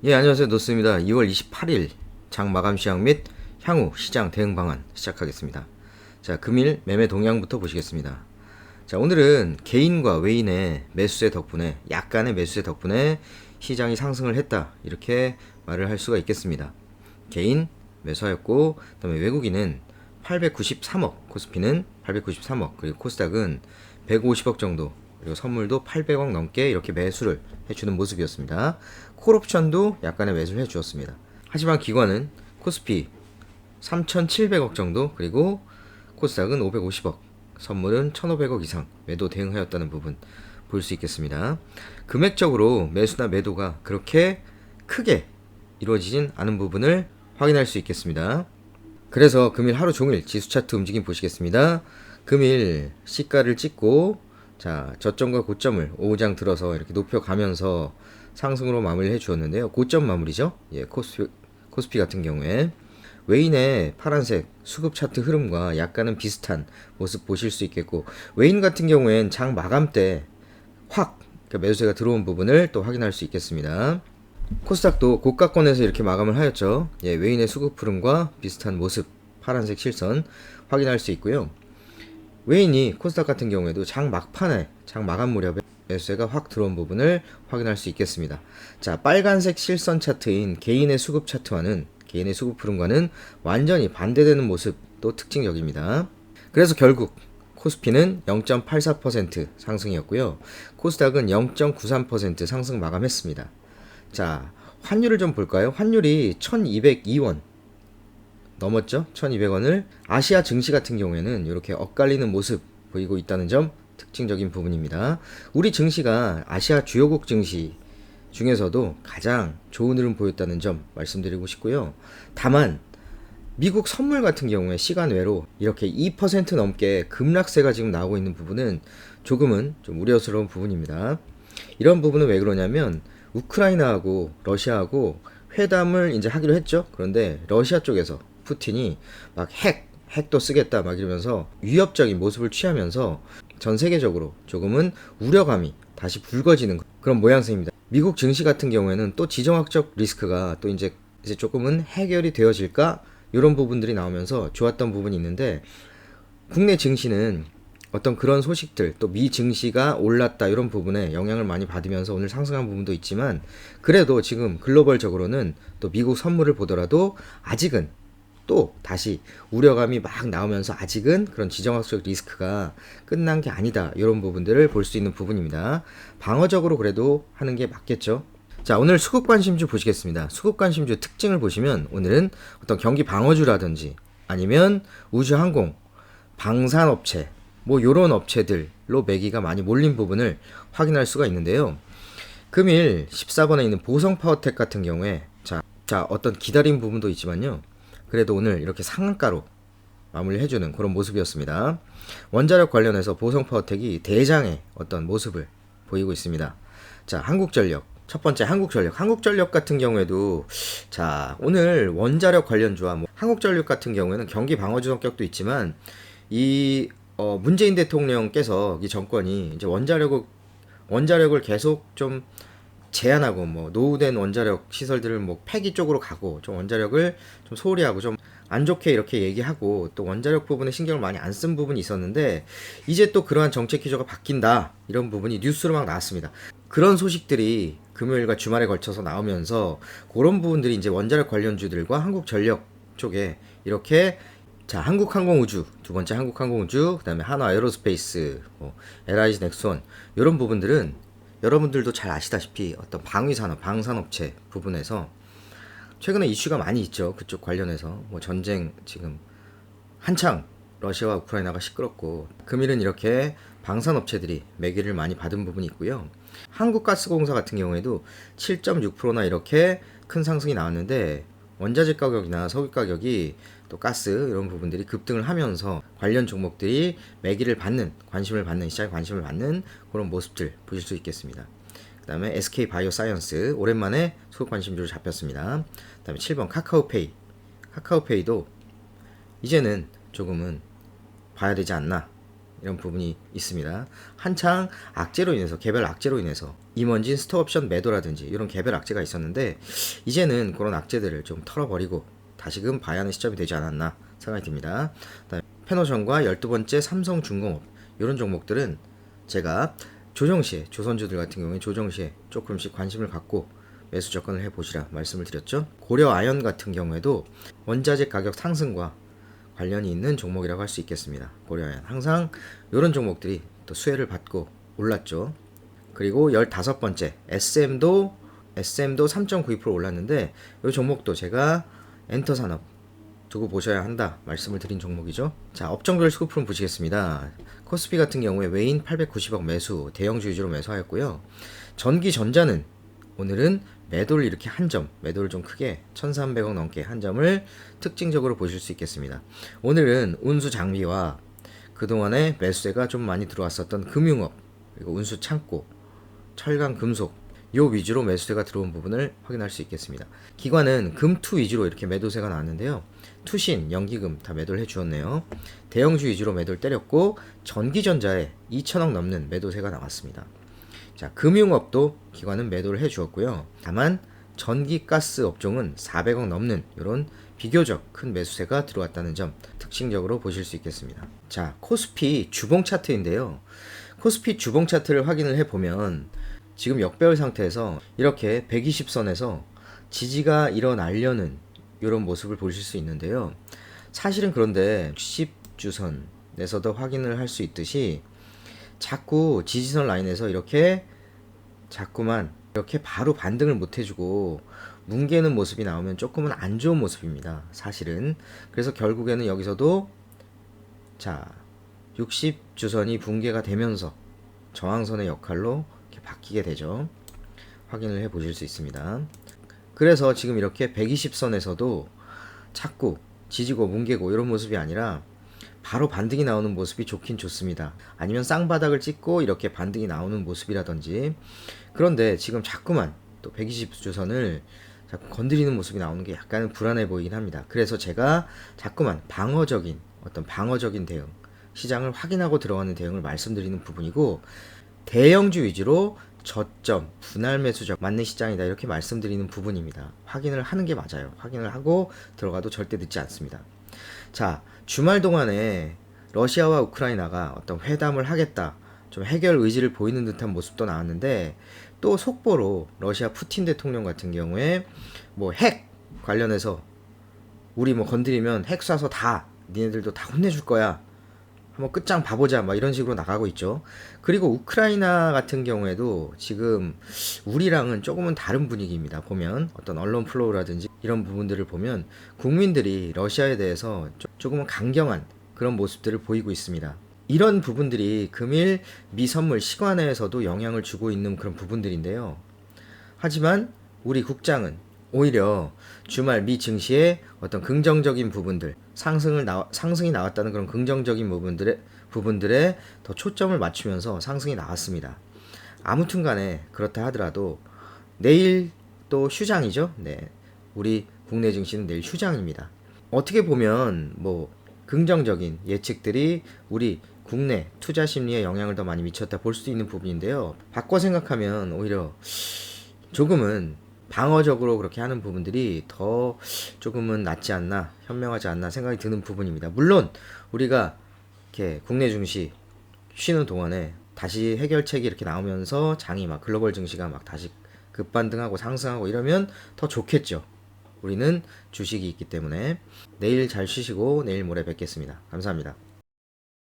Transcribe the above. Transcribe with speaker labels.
Speaker 1: 예, 안녕하세요. 노스입니다. 2월 28일 장 마감 시황 및 향후 시장 대응 방안 시작하겠습니다. 자, 금일 매매 동향부터 보시겠습니다. 자, 오늘은 개인과 외인의 매수세 덕분에, 약간의 매수세 덕분에 시장이 상승을 했다, 이렇게 말을 할 수가 있겠습니다. 개인 매수하였고, 그 다음에 외국인은 893억, 코스피는 893억, 그리고 코스닥은 150억 정도, 그리고 선물도 800억 넘게 이렇게 매수를 해주는 모습이었습니다. 콜옵션도 약간의 매수를 해주었습니다. 하지만 기관은 코스피 3,700억 정도, 그리고 코스닥은 550억, 선물은 1,500억 이상 매도 대응하였다는 부분 볼 수 있겠습니다. 금액적으로 매수나 매도가 그렇게 크게 이루어지진 않은 부분을 확인할 수 있겠습니다. 그래서 금일 하루 종일 지수 차트 움직임 보시겠습니다. 금일 시가를 찍고, 자, 저점과 고점을 오후장 들어서 이렇게 높여가면서 상승으로 마무리를 해주었는데요. 고점 마무리죠. 예, 코스피 같은 경우에 외인의 파란색 수급 차트 흐름과 약간은 비슷한 모습 보실 수 있겠고, 외인 같은 경우엔 장 마감 때 확 매수세가 들어온 부분을 또 확인할 수 있겠습니다. 코스닥도 고가권에서 이렇게 마감을 하였죠. 예, 외인의 수급 흐름과 비슷한 모습, 파란색 실선 확인할 수 있고요. 외인이 코스닥 같은 경우에도 장 막판에, 장 마감 무렵에 매수세가 확 들어온 부분을 확인할 수 있겠습니다. 자, 빨간색 실선 차트인 개인의 수급 차트와는, 개인의 수급 흐름과는 완전히 반대되는 모습도 특징적입니다. 그래서 결국 코스피는 0.84% 상승이었고요. 코스닥은 0.93% 상승 마감했습니다. 자, 환율을 좀 볼까요? 환율이 1202원 넘었죠? 1200원을. 아시아 증시 같은 경우에는 이렇게 엇갈리는 모습 보이고 있다는 점 특징적인 부분입니다. 우리 증시가 아시아 주요국 증시 중에서도 가장 좋은 흐름 보였다는 점 말씀드리고 싶고요. 다만 미국 선물 같은 경우에 시간 외로 이렇게 2% 넘게 급락세가 지금 나오고 있는 부분은 조금은 좀 우려스러운 부분입니다. 이런 부분은 왜 그러냐면, 우크라이나하고 러시아하고 회담을 이제 하기로 했죠. 그런데 러시아 쪽에서 푸틴이 막 핵도 쓰겠다 막 이러면서 위협적인 모습을 취하면서 전 세계적으로 조금은 우려감이 다시 불거지는 그런 모양새입니다. 미국 증시 같은 경우에는 또 지정학적 리스크가 또 이제 조금은 해결이 되어질까, 이런 부분들이 나오면서 좋았던 부분이 있는데, 국내 증시는 어떤 그런 소식들, 또 미 증시가 올랐다 이런 부분에 영향을 많이 받으면서 오늘 상승한 부분도 있지만, 그래도 지금 글로벌적으로는 또 미국 선물을 보더라도 아직은 또 다시 우려감이 막 나오면서 아직은 그런 지정학적 리스크가 끝난 게 아니다, 이런 부분들을 볼 수 있는 부분입니다. 방어적으로 그래도 하는 게 맞겠죠. 자, 오늘 수급관심주 보시겠습니다. 수급관심주 특징을 보시면, 오늘은 어떤 경기 방어주라든지 아니면 우주항공, 방산업체, 뭐 요런 업체들로 매기가 많이 몰린 부분을 확인할 수가 있는데요. 금일 14번에 있는 보성파워텍 같은 경우에 자, 어떤 기다린 부분도 있지만요, 그래도 오늘 이렇게 상한가로 마무리해주는 그런 모습이었습니다. 원자력 관련해서 보성파워텍이 대장의 어떤 모습을 보이고 있습니다. 자, 한국전력, 첫 번째 한국전력 같은 경우에도, 자, 오늘 원자력 관련주와 한국전력 같은 경우에는 경기 방어주 성격도 있지만, 이 문재인 대통령께서, 이 정권이 이제 원자력을 계속 좀 제한하고, 뭐 노후된 원자력 시설들을 뭐 폐기 쪽으로 가고, 좀 원자력을 좀 소홀히 하고 좀 안 좋게 이렇게 얘기하고, 또 원자력 부분에 신경을 많이 안 쓴 부분이 있었는데, 이제 또 그러한 정책 기조가 바뀐다, 이런 부분이 뉴스로 막 나왔습니다. 그런 소식들이 금요일과 주말에 걸쳐서 나오면서, 그런 부분들이 이제 원자력 관련주들과 한국전력 쪽에 이렇게, 자, 한국항공우주, 두 번째 한국항공우주, 그 다음에 한화에어로스페이스, LIG 넥스원, 이런 부분들은 여러분들도 잘 아시다시피 어떤 방위산업, 방산업체 부분에서 최근에 이슈가 많이 있죠. 그쪽 관련해서 뭐 전쟁 지금 한창 러시아와 우크라이나가 시끄럽고, 금일은 이렇게 방산업체들이 매기를 많이 받은 부분이 있고요. 한국가스공사 같은 경우에도 7.6%나 이렇게 큰 상승이 나왔는데, 원자재 가격이나 석유 가격이, 또 가스 이런 부분들이 급등을 하면서 관련 종목들이 매기를 받는, 관심을 받는, 시장에 관심을 받는 그런 모습들 보실 수 있겠습니다. 그 다음에 SK바이오사이언스 오랜만에 소극 관심주로 잡혔습니다. 그 다음에 7번 카카오페이도 이제는 조금은 봐야 되지 않나, 이런 부분이 있습니다. 한창 악재로 인해서, 개별 악재로 인해서 임원진 스톡옵션 매도라든지 이런 개별 악재가 있었는데, 이제는 그런 악재들을 좀 털어버리고 다시금 봐야 하는 시점이 되지 않았나 생각이 듭니다. 페노션과 12번째 삼성중공업, 이런 종목들은 제가 조정시에, 조선주들 같은 경우에 조정시에 조금씩 관심을 갖고 매수 접근을 해보시라 말씀을 드렸죠. 고려아연 같은 경우에도 원자재 가격 상승과 관련이 있는 종목이라고 할 수 있겠습니다. 고려아연 항상 이런 종목들이 또 수혜를 받고 올랐죠. 그리고 15번째 SM도 3.92% 올랐는데, 이 종목도 제가 엔터산업 두고 보셔야 한다 말씀을 드린 종목이죠. 자, 업종별 스코프론 보시겠습니다. 코스피 같은 경우에 외인 890억 매수, 대형주 위주로 매수하였고요. 전기전자는 오늘은 매도를 이렇게 한 점, 매도를 좀 크게 1,300억 넘게 한 점을 특징적으로 보실 수 있겠습니다. 오늘은 운수 장비와 그동안에 매수세가 좀 많이 들어왔었던 금융업, 그리고 운수 창고, 철강 금속, 요 위주로 매수세가 들어온 부분을 확인할 수 있겠습니다. 기관은 금투 위주로 이렇게 매도세가 나왔는데요. 투신, 연기금 다 매도를 해주었네요. 대형주 위주로 매도를 때렸고, 전기전자에 2천억 넘는 매도세가 나왔습니다. 자, 금융업도 기관은 매도를 해주었고요. 다만 전기가스 업종은 400억 넘는 이런 비교적 큰 매수세가 들어왔다는 점 특징적으로 보실 수 있겠습니다. 자, 코스피 주봉 차트인데요. 코스피 주봉 차트를 확인을 해보면 지금 역배열 상태에서 이렇게 120선에서 지지가 일어나려는 이런 모습을 보실 수 있는데요. 사실은 그런데 60주선에서도 확인을 할 수 있듯이 자꾸 지지선 라인에서 이렇게 자꾸만 이렇게 바로 반등을 못 해주고 뭉개는 모습이 나오면 조금은 안 좋은 모습입니다. 사실은. 그래서 결국에는 여기서도 자 60주선이 붕괴가 되면서 저항선의 역할로 이렇게 바뀌게 되죠. 확인을 해 보실 수 있습니다. 그래서 지금 이렇게 120선에서도 자꾸 지지고 뭉개고 이런 모습이 아니라 바로 반등이 나오는 모습이 좋긴 좋습니다. 아니면 쌍바닥을 찍고 이렇게 반등이 나오는 모습이라든지. 그런데 지금 자꾸만 또 120주선을 자꾸 건드리는 모습이 나오는 게 약간 불안해 보이긴 합니다. 그래서 제가 자꾸만 방어적인 대응, 시장을 확인하고 들어가는 대응을 말씀드리는 부분이고, 대형주 위주로 저점, 분할 매수적 맞는 시장이다 이렇게 말씀드리는 부분입니다. 확인을 하는 게 맞아요. 확인을 하고 들어가도 절대 늦지 않습니다. 자, 주말 동안에 러시아와 우크라이나가 어떤 회담을 하겠다, 좀 해결 의지를 보이는 듯한 모습도 나왔는데, 또 속보로 러시아 푸틴 대통령 같은 경우에 뭐 핵 관련해서 우리 뭐 건드리면 핵 쏴서 다 니네들도 다 혼내줄 거야, 한번 끝장 봐보자, 막 이런 식으로 나가고 있죠. 그리고 우크라이나 같은 경우에도 지금 우리랑은 조금은 다른 분위기입니다. 보면 어떤 언론 플로우라든지 이런 부분들을 보면 국민들이 러시아에 대해서 조금은 강경한 그런 모습들을 보이고 있습니다. 이런 부분들이 금일 미 선물 시간에서도 영향을 주고 있는 그런 부분들인데요. 하지만 우리 국장은 오히려 주말 미 증시의 어떤 긍정적인 부분들, 상승이 나왔다는 그런 긍정적인 부분들에 더 초점을 맞추면서 상승이 나왔습니다. 아무튼 간에 그렇다 하더라도 내일 또 휴장이죠. 네. 우리 국내 증시는 내일 휴장입니다. 어떻게 보면 뭐 긍정적인 예측들이 우리 국내 투자 심리에 영향을 더 많이 미쳤다 볼 수도 있는 부분인데요. 바꿔 생각하면 오히려 조금은 방어적으로 그렇게 하는 부분들이 더 조금은 낫지 않나, 현명하지 않나 생각이 드는 부분입니다. 물론 우리가 이렇게 국내 증시 쉬는 동안에 다시 해결책이 이렇게 나오면서 장이 막 글로벌 증시가 막 다시 급반등하고 상승하고 이러면 더 좋겠죠. 우리는 주식이 있기 때문에. 내일 잘 쉬시고 내일 모레 뵙겠습니다. 감사합니다.